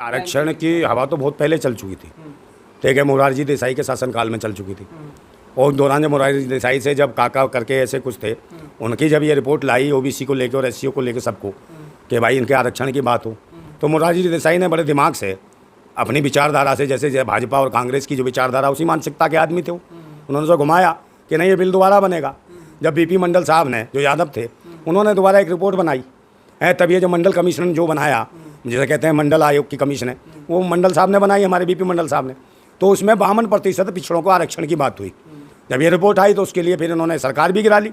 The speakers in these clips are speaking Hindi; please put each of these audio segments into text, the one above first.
आरक्षण की हवा तो बहुत पहले चल चुकी थी, ठीक है, मोरारजी देसाई के शासनकाल में चल चुकी थी। और दौरान जब मोरारजी देसाई से जब काका करके ऐसे कुछ थे, उनकी जब ये रिपोर्ट लाई ओबीसी को लेकर और एससी को लेकर सबको कि भाई इनके आरक्षण की बात हो, तो मोरारजी देसाई ने बड़े दिमाग से अपनी विचारधारा से, जैसे भाजपा और कांग्रेस की जो विचारधारा उसी मानसिकता के आदमी थे, उन्होंने उसे घुमाया कि नहीं ये बिल दोबारा बनेगा। जब बीपी मंडल साहब ने, जो यादव थे, उन्होंने दोबारा एक रिपोर्ट बनाई है, तब ये जो मंडल कमीशन जो बनाया, जैसे कहते हैं मंडल आयोग की कमीशन है, वो मंडल साहब ने बनाई, हमारे बीपी मंडल साहब ने, तो उसमें 52% पिछड़ों को आरक्षण की बात हुई। जब ये रिपोर्ट आई तो उसके लिए फिर इन्होंने सरकार भी गिरा ली।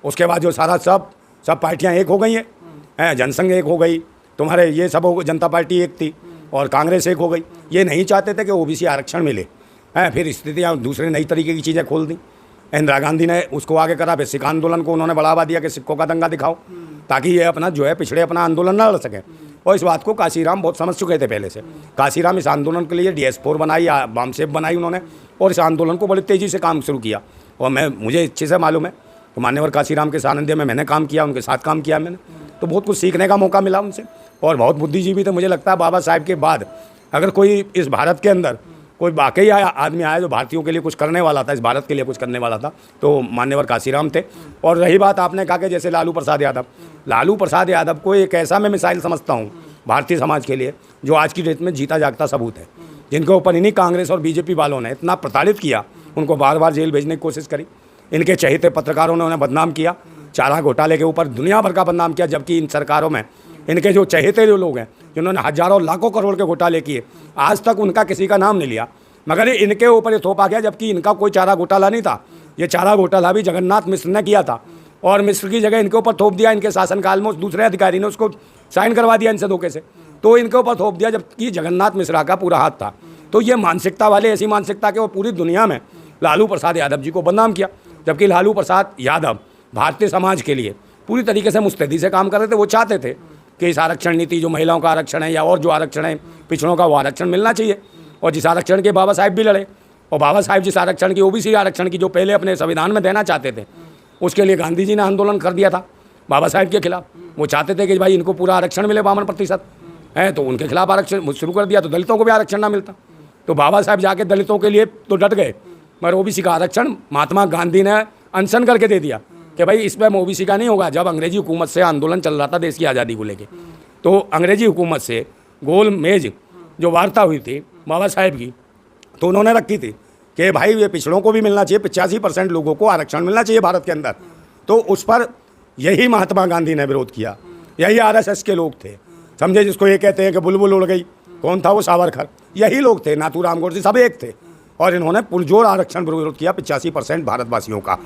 उसके बाद जो सारा सब पार्टियां एक हो गई हैं, जनसंघ एक हो गई, तुम्हारे ये सब जनता पार्टी एक थी और कांग्रेस एक हो गई। ये नहीं चाहते थे कि ओबीसी आरक्षण मिले, फिर स्थितियाँ दूसरे नई तरीके की चीज़ें खोल दी। इंदिरा गांधी ने उसको आगे करा, फिर सिख आंदोलन को उन्होंने बढ़ावा दिया कि सिखों का दंगा दिखाओ, ताकि ये अपना जो है पिछड़े अपना आंदोलन न लड़ सकें। और इस बात को काशीराम बहुत समझ चुके थे पहले से। काशीराम इस आंदोलन के लिए DS4 बनाई, बामसेप बनाई उन्होंने, और इस आंदोलन को बड़ी तेज़ी से काम शुरू किया। और मुझे अच्छे से मालूम है तो मान्यवर काशीराम के सानिध्य में मैंने काम किया, उनके साथ काम किया मैंने, तो बहुत कुछ सीखने का मौका मिला उनसे। और बहुत बुद्धिजीवी थे। मुझे लगता है बाबा साहब के बाद अगर कोई इस भारत के अंदर कोई वाकई आदमी आया जो भारतीयों के लिए कुछ करने वाला था, इस भारत के लिए कुछ करने वाला था, तो मान्यवर काशीराम थे। और रही बात आपने कहा कि जैसे लालू प्रसाद यादव को एक ऐसा मैं मिसाइल समझता हूँ भारतीय समाज के लिए, जो आज की डेट में जीता जागता सबूत है, जिनके ऊपर इन्हीं कांग्रेस और बीजेपी वालों ने इतना प्रताड़ित किया, उनको बार बार जेल भेजने की कोशिश करी। इनके चहेते पत्रकारों ने उन्हें बदनाम किया, चारा घोटाले के ऊपर दुनिया भर का बदनाम किया, जबकि इन सरकारों में इनके जो चहेते जो लोग हैं, जिन्होंने हजारों लाखों करोड़ के घोटाले किए, आज तक उनका किसी का नाम नहीं लिया, मगर इनके ऊपर ये थोपा गया, जबकि इनका कोई चारा घोटाला नहीं था। ये चारा घोटाला भी जगन्नाथ मिश्र ने किया था, और मिश्र की जगह इनके ऊपर थोप दिया। इनके शासनकाल में उस दूसरे अधिकारी ने उसको साइन करवा दिया इनसे धोखे से, तो इनके ऊपर थोप दिया, जबकि जगन्नाथ मिश्रा का पूरा हाथ था। तो ये मानसिकता वाले, ऐसी मानसिकता के वो पूरी दुनिया में लालू प्रसाद यादव जी को बदनाम किया, जबकि लालू प्रसाद यादव भारतीय समाज के लिए पूरी तरीके से मुस्तैदी से काम कर रहे थे। वो चाहते थे कि इस आरक्षण नीति, जो महिलाओं का आरक्षण है या और जो आरक्षण है पिछड़ों का, वो आरक्षण मिलना चाहिए। और जिस आरक्षण के बाबा साहब भी लड़े, और बाबा साहब जिस आरक्षण की, ओबीसी आरक्षण की जो पहले अपने संविधान में देना चाहते थे, उसके लिए गांधी जी ने आंदोलन कर दिया था बाबा साहब के खिलाफ। वो चाहते थे कि भाई इनको पूरा आरक्षण मिले, 52% है, तो उनके खिलाफ आरक्षण शुरू कर दिया, तो दलितों को भी आरक्षण ना मिलता। तो बाबा साहब जाके दलितों के लिए तो डट गए, मगर ओबीसी का आरक्षण महात्मा गांधी ने अनशन करके दे दिया कि भाई इसमें ओबीसी का नहीं होगा। जब अंग्रेजी हुकूमत से आंदोलन चल रहा था देश की आज़ादी को लेके, तो अंग्रेजी हुकूमत से गोल मेज जो वार्ता हुई थी बाबा साहब की, तो उन्होंने रखी थी कि भाई ये पिछड़ों को भी मिलना चाहिए, 85% लोगों को आरक्षण मिलना चाहिए भारत के अंदर। तो उस पर यही महात्मा गांधी ने विरोध किया, यही RSS के लोग थे, समझे, जिसको ये कहते हैं कि बुलबुल उड़ गई। कौन था वो? सावरकर। यही लोग थे, नाथूराम गोडसे, सब एक थे। और इन्होंने पुरजोर आरक्षण विरोध किया 85% भारतवासियों का।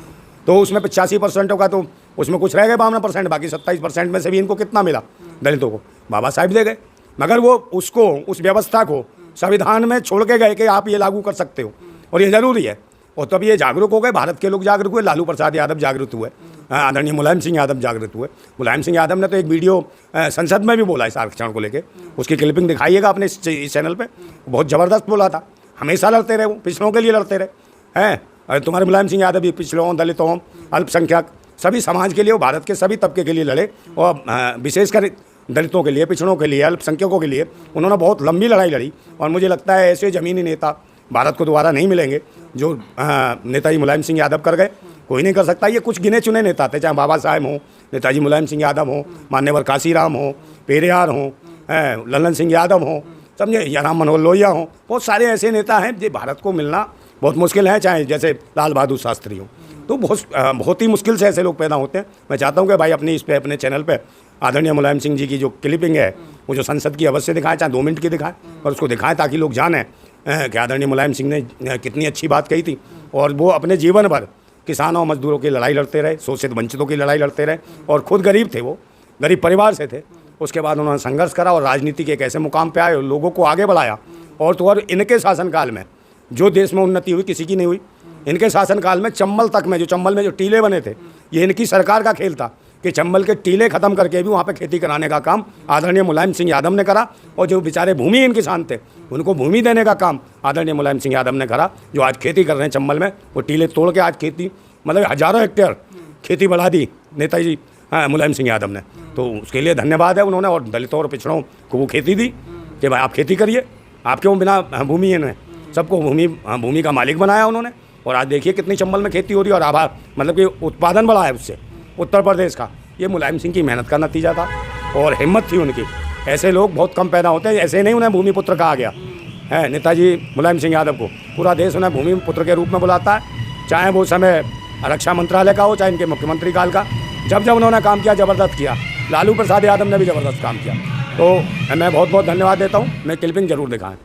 तो उसमें 85% का, तो उसमें कुछ रह गए 52%, बाकी 27% में से भी इनको कितना मिला दलितों को? बाबा साहब दे गए। मगर वो उसको, उस व्यवस्था को संविधान में छोड़ के गए कि आप ये लागू कर सकते हो, और ये ज़रूरी है। और तब ये जागरूक हो गए, भारत के लोग जागरूक हुए, लालू प्रसाद यादव जागरूक हुए, आदरणीय मुलायम सिंह यादव जागरूक हुए। मुलायम सिंह यादव ने तो एक वीडियो संसद में भी बोला इस आरक्षण को लेके, उसकी क्लिपिंग दिखाइएगा अपने इस चैनल पे, बहुत ज़बरदस्त बोला था। हमेशा लड़ते रहे, वो पिछड़ों के लिए लड़ते रहे हैं। तुम्हारे मुलायम सिंह यादव भी पिछड़ों, दलितों, अल्पसंख्यक, सभी समाज के लिए, वो भारत के सभी तबके के लिए लड़े, और विशेषकर दलितों के लिए, पिछड़ों के लिए, अल्पसंख्यकों के लिए उन्होंने बहुत लंबी लड़ाई लड़ी। और मुझे लगता है ऐसे ज़मीनी नेता भारत को दोबारा नहीं मिलेंगे जो नेताजी मुलायम सिंह यादव कर गए, कोई नहीं कर सकता। ये कुछ गिने चुने नेता थे, चाहे बाबा साहब हों, नेताजी मुलायम सिंह यादव हों, मान्यवर काशीराम हों, पेरियार हों, लल्लन सिंह यादव हों, समझे, या राम मनोहर लोहिया हों, बहुत सारे ऐसे नेता हैं जो भारत को मिलना बहुत मुश्किल है, चाहे जैसे लाल बहादुर शास्त्री हों, तो बहुत ही मुश्किल से ऐसे लोग पैदा होते हैं। मैं चाहता हूँ कि भाई इस पे, अपने चैनल पे आदरणीय मुलायम सिंह जी की जो क्लिपिंग है, वो जो संसद की अवश्य दिखाएं, चाहे 2 मिनट की दिखाएं, और उसको दिखाएं ताकि लोग जानें कि आदरणीय मुलायम सिंह ने कितनी अच्छी बात कही थी। और वो अपने जीवन भर किसानों, मजदूरों की लड़ाई लड़ते रहे, शोषित वंचितों की लड़ाई लड़ते रहे, और खुद गरीब थे, वो गरीब परिवार से थे। उसके बाद उन्होंने संघर्ष करा और राजनीति के एक ऐसे मुकाम पे आए और लोगों को आगे बढ़ाया। और तो और इनके शासनकाल में जो देश में उन्नति हुई, किसी की नहीं हुई। इनके शासनकाल में चंबल तक में, चंबल में जो टीले बने थे, ये इनकी सरकार का खेल था कि चंबल के टीले ख़त्म करके भी वहाँ पे खेती कराने का काम आदरणीय मुलायम सिंह यादव ने करा। और जो बेचारे भूमिहीन किसान थे, उनको भूमि देने का काम आदरणीय मुलायम सिंह यादव ने करा। जो आज खेती कर रहे हैं चंबल में, वो टीले तोड़ के आज खेती, मतलब हज़ारों हेक्टेयर खेती बढ़ा दी नेताजी मुलायम सिंह यादव ने। तो उसके लिए धन्यवाद है उन्होंने, और दलितों और पिछड़ों को वो खेती दी। कि भाई आप खेती करिए, आप क्यों बिना भूमि हैं, सबको भूमि का मालिक बनाया उन्होंने। और आज देखिए कितनी चंबल में खेती हो रही है और आभार मतलब कि उत्पादन बढ़ा है उससे उत्तर प्रदेश का। ये मुलायम सिंह की मेहनत का नतीजा था और हिम्मत थी उनकी। ऐसे लोग बहुत कम पैदा होते हैं, ऐसे नहीं उन्हें भूमिपुत्र कहा गया है। नेताजी मुलायम सिंह यादव को पूरा देश उन्हें भूमिपुत्र के रूप में बुलाता है, चाहे वो समय रक्षा मंत्रालय का हो, चाहे इनके मुख्यमंत्री काल का। जब जब उन्होंने काम किया ज़बरदस्त किया। लालू प्रसाद यादव ने भी ज़बरदस्त काम किया। तो मैं बहुत बहुत धन्यवाद देता हूँ। मैं क्लिपिंग ज़रूर दिखाएँ।